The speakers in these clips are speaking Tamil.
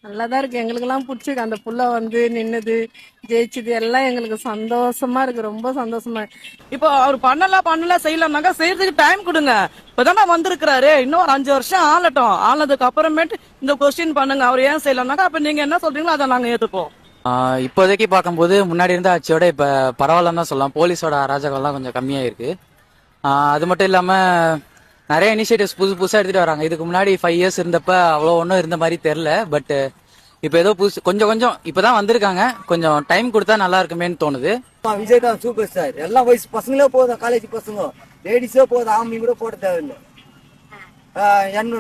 நல்லாதான் இருக்கு, எங்களுக்கெல்லாம் பிடிச்சிருக்கு. அந்த புள்ள வந்து நின்னுது, ஜெயிச்சது எல்லாம் எங்களுக்கு சந்தோஷமா இருக்கு, ரொம்ப சந்தோஷமா இருக்கு. இப்போ அவர் பண்ணல செய்யலாம்னாக்கா செய்யறதுக்கு டைம் கொடுங்க. இப்பதானே வந்திருக்கிறாரு, இன்னும் ஒரு 5 வருஷம் ஆளட்டும். ஆனதுக்கு அப்புறமேட்டு இந்த கொஸ்டின் பண்ணுங்க. அவர் ஏன் செய்யலாம்னாக்கா அப்ப நீங்க என்ன சொல்றீங்களோ அதை நாங்க ஏத்துப்போம். இப்போதைக்கு பார்க்கும்போது முன்னாடி இருந்த ஆட்சியோட இப்ப பரவாயில்லன்னு தான் சொல்லலாம். போலீஸோட அராஜகம்லாம் கொஞ்சம் கம்மியா இருக்கு. அது மட்டும் இல்லாம நிறைய இனிஷியேட்டிவ்ஸ் புதுசா எடுத்துட்டு வராங்க. இதுக்கு முன்னாடி 5 இயர்ஸ் இருந்தப்ப அவ்வளோ ஒன்றும் இருந்த மாதிரி தெரியல. பட் இப்போ ஏதோ புதுசு கொஞ்சம் இப்பதான் வந்திருக்காங்க. கொஞ்சம் டைம் கொடுத்தா நல்லா இருக்குமேன்னு தோணுது. விஜய் தான் சூப்பர் ஸ்டார். எல்லா வயசு பசங்களே போதும், காலேஜ் பசங்க லேடிஸே போதும், ஆம்பளை கூட போட தேவையில்லை.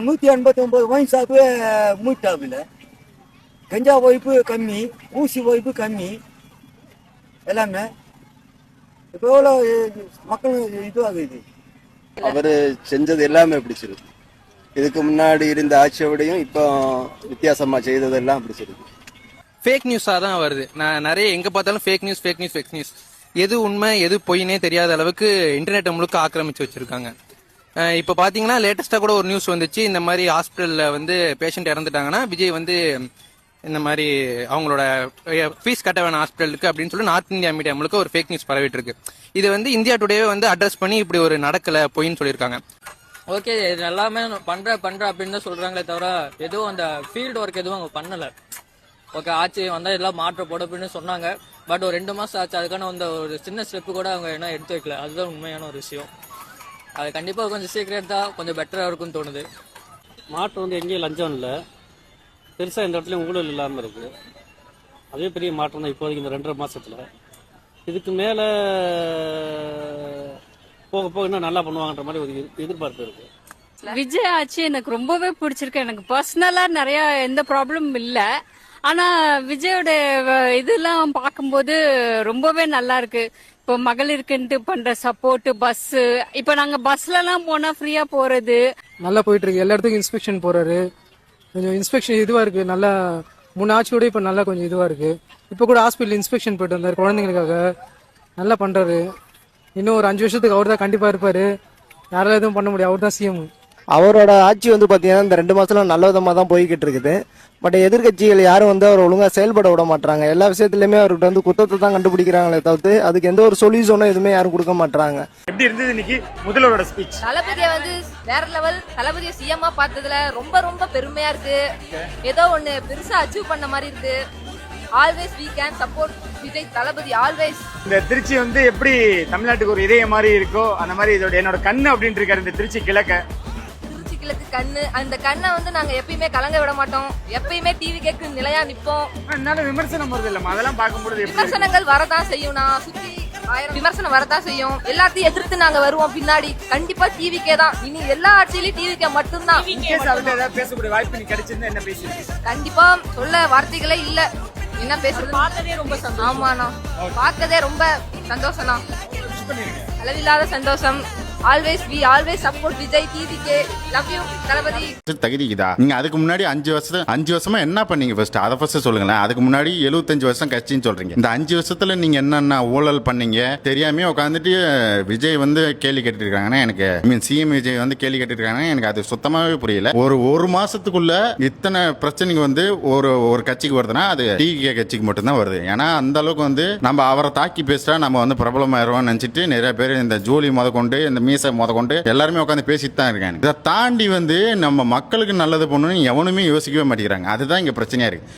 189 ஒயின் ஷாப்பு மூட்டாப்புல, கஞ்சா ஒய்ப்பு கம்மி, ஊசி ஒய்ப்பு கம்மி, எல்லாமே இப்போ எவ்வளோ மக்கள் இதுவாகுது. அவரு செஞ்சது எல்லாமே பிடிச்சிருக்கு. இதுக்கு முன்னாடி இருந்த ஆட்சியோடையும் இப்போ வித்தியாசமா செய்ததெல்லாம் பிடிச்சிருக்கு. ஃபேக் நியூஸா தான் வருது. நான் நிறைய எங்க பார்த்தாலும் ஃபேக் நியூஸ். எது உண்மை எது பொய்னே தெரியாத அளவுக்கு இன்டர்நெட்டை முழுக்க ஆக்கிரமிச்சு வச்சிருக்காங்க. இப்ப பாத்தீங்கன்னா லேட்டஸ்டா கூட ஒரு நியூஸ் வந்துச்சு. இந்த மாதிரி ஹாஸ்பிட்டல்ல வந்து பேஷண்ட் இறந்துட்டாங்கன்னா விஜய் வந்து இந்த மாதிரி அவங்களோட ஃபீஸ் கட்ட வேணாம் ஹாஸ்பிட்டலுக்கு அப்படின்னு சொல்லி நார்த் இந்தியா மீடியா முழுக்க ஒரு ஃபேக் நியூஸ் பரவிட்டு இருக்கு. இது வந்து இந்தியா டுடேவே வந்து அட்ரஸ் பண்ணி இப்படி ஒரு நடக்கல பொய்ன்னு சொல்லியிருக்காங்க. ஓகே, இது எல்லாமே பண்ற அப்படின்னு தான் சொல்றாங்களே தவிர எதுவும் அந்த ஃபீல்டு ஒர்க் எதுவும் அவங்க பண்ணல. ஓகே, ஆட்சி வந்தா எல்லாம் மாற்ற போட அப்படின்னு சொன்னாங்க. பட் ஒரு 2 மாசம் ஆச்சு, அதுக்கான அந்த ஒரு சின்ன ஸ்டெப்பு கூட அவங்க என்ன எடுத்து வைக்கல. அதுதான் உண்மையான ஒரு விஷயம். அது கண்டிப்பா கொஞ்சம் சீக்கிரம் தான் கொஞ்சம் பெட்டரா இருக்கும்னு தோணுது. மாற்றம் வந்து எங்கேயும் லஞ்சம் இல்லை, பெருசாக இந்த இடத்துலையும் ஊழல் இல்லாமல் இருக்குது. அதே பெரிய மாற்றம் தான் இப்போதைக்கு இந்த 2.5 மாசத்துல. இதுக்கு மேலே போக இன்னும் நல்லா பண்ணுவாங்கன்ற மாதிரி ஒரு எதிர்பார்ப்பு இருக்கு. விஜய் ஆட்சி எனக்கு ரொம்பவே பிடிச்சிருக்கு. எனக்கு பர்சனலா நிறைய எந்த ப்ராப்ளமும் இல்லை. ஆனா விஜயோட இதெல்லாம் பார்க்கும்போது ரொம்பவே நல்லா இருக்கு. இப்போ மகளிருக்குன்ட்டு பண்ற சப்போர்ட், பஸ், இப்போ நாங்க பஸ்ல எல்லாம் போனா ஃப்ரீயா போறது நல்லா போயிட்டு இருக்கு. எல்லா இடத்துக்கும் இன்ஸ்பெக்ஷன் போறாரு. கொஞ்சம் இன்ஸ்பெக்ஷன் இதுவா இருக்கு. நல்லா 3 ஆட்சியோட இப்ப நல்லா கொஞ்சம் இதுவா இருக்கு. இப்ப கூட ஹாஸ்பிட்டல் இன்ஸ்பெக்ஷன் போயிட்டு வந்தாரு குழந்தைங்களுக்காக. நல்லா பண்றாரு. இன்னும் ஒரு 5 வருஷத்துக்கு அவர் தான் கண்டிப்பா இருப்பாரு. யாரால எதுவும் பண்ண முடியாது, அவர் தான் சிஎம். அவரோட ஆட்சி வந்து பாத்தீங்கன்னா இந்த 2 மாசத்துல நல்ல விதமா தான் போய்கிட்டு இருக்குது. பட் எதிர்கட்சிகள் யாரும் வந்து அவர் ஒழுங்கா செயல்பட விட மாட்டாங்க. எல்லா விஷயத்திலுமே அவர்கிட்ட வந்து குற்றத்தை தான் கண்டுபிடிக்கிறாங்களே தவிர்த்து அதுக்கு எந்த ஒரு சொல்யூஷனும் எதுவுமே யாரும் கொடுக்க மாட்டாங்க. எப்படி இருந்தது இன்னைக்கு முதல்வரோட ஸ்பீச்? தளபதியை வந்து வேற லெவல். தளபதியை சிஎம்மா பார்த்ததுல ரொம்ப பெருமையா இருக்கு. ஏதோ ஒண்ணு பெருசா அச்சீவ் பண்ண மாதிரி இருக்கு. Always we can support Vijay Thalapathy always. இந்த திருச்சி வந்து எப்படி தமிழ்நாட்டுக்கு ஒரு இதய மாதிரி இருக்கோ அந்த மாதிரி இதோட என்னோட கண்ணு அப்படின்னு இருக்காரு இந்த திருச்சி கிழக்கு கண்ணு. அந்த கண்ணை வந்து நாங்க எப்பயுமே கலங்க விட மாட்டோம். எப்பயுமே டிவி கேக்கு நிலையா நிப்போம். என்னால விமர்சனம் வருது இல்ல, அதெல்லாம் பார்க்கும்போது விமர்சனங்கள் வரதான் செய்யும். நான் சுத்தி 1000 விமர்சனம் வரதான் செய்யும். எல்லாத்தையும் எதிர்த்து நாங்க வருவோம் பின்னாடி. கண்டிப்பா டிவிக்கே தான். இனி எல்லா ஆட்சியிலயும் டிவிக்கே மட்டும்தான். ஏதாவது பேசக்கூடிய வாய்ப்பு நீ கிடைச்சிருந்தா என்ன பேசுறீங்க? கண்டிப்பா சொல்ல வார்த்தைகளே இல்ல. என்ன பேசுறது? பார்த்ததே ரொம்ப சந்தோஷம். ஆமாண்ணா, பார்த்ததே ரொம்ப சந்தோஷம்ண்ணா. அளவில்லாத சந்தோஷம். Always we always support Vijay TVK. Love you தளபதி. தகுதிக்குதா நீங்க அதுக்கு முன்னாடி 5 வருஷமா என்ன பண்ணீங்க? ஃபர்ஸ்ட் அதை ஃபர்ஸ்ட் சொல்லுங்களேன். அதுக்கு முன்னாடி 75 வருஷம் கட்சின்னு சொல்றீங்க. இந்த 5 வருஷத்துல நீங்க என்னென்ன ஊழல் பண்ணீங்க தெரியாம உட்காந்துட்டு விஜய் வந்து கேள்வி கேட்டு இருக்காங்கன்னா எனக்கு சிஎம் விஜய் வந்து கேள்வி கேட்டு இருக்காங்கன்னா எனக்கு அது சுத்தமாவே புரியல. ஒரு மாசத்துக்குள்ள இத்தனை பிரச்சனைக்கு வந்து ஒரு கட்சிக்கு வருதுன்னா அது டிவிகே கட்சிக்கு மட்டும்தான் வருது. ஏன்னா அந்த அளவுக்கு வந்து நம்ம அவரை தாக்கி பேசிட்டா நம்ம வந்து பிரபலமாயிருவோம் நினைச்சிட்டு நிறைய பேர் இந்த ஜூலி முத கொண்டு இந்த மீசை முத கொண்டு எல்லாருமே உட்காந்து பேசிட்டு தான் இருக்காங்க. இதை தாண்டி வந்து நம்ம மக்களுக்கு நல்லது பண்ணணும்னு எவனுமே யோசிக்கவே மாட்டேங்கிறாங்க. அதுதான் இங்க பிரச்சனையா இருக்கு.